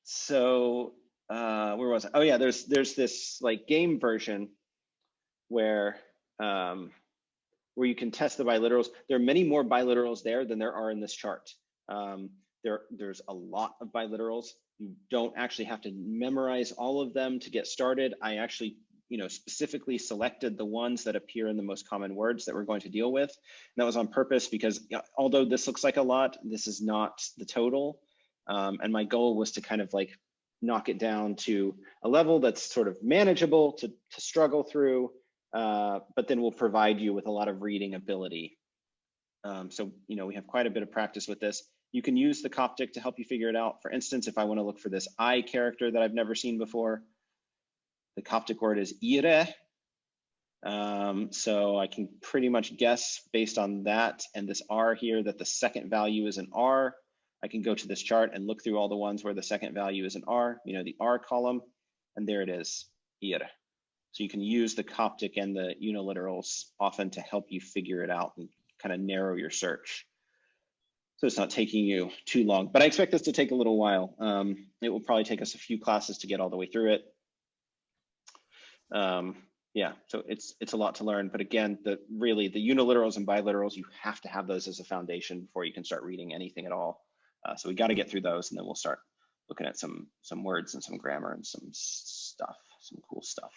So where was I? Oh yeah, there's this like game version where you can test the biliterals. There are many more biliterals there than there are in this chart. There's a lot of biliterals. You don't actually have to memorize all of them to get started. I actually, you know, specifically selected the ones that appear in the most common words that we're going to deal with. And that was on purpose because although this looks like a lot, this is not the total. And my goal was to kind of like knock it down to a level that's sort of manageable to struggle through, but then will provide you with a lot of reading ability. So, you know, we have quite a bit of practice with this. You can use the Coptic to help you figure it out. For instance, if I want to look for this I character that I've never seen before, the Coptic word is ire. So I can pretty much guess based on that and this R here that the second value is an R. I can go to this chart and look through all the ones where the second value is an R, you know, the R column, and there it is, ire. So you can use the Coptic and the uniliterals often to help you figure it out and kind of narrow your search. So it's not taking you too long, but I expect this to take a little while. It will probably take us a few classes to get all the way through it. Yeah, so it's a lot to learn, but again, really the uniliterals and biliterals, you have to have those as a foundation before you can start reading anything at all. So we got to get through those, and then we'll start looking at some words and some grammar and some stuff, some cool stuff.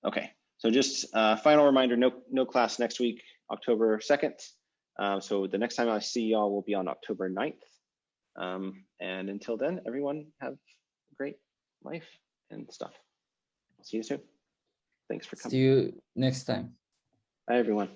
Okay, so just final reminder, no class next week, October 2nd. So the next time I see y'all will be on October 9th. And until then, everyone have a great life and stuff. See you soon. Thanks for coming. See you next time. Bye, everyone.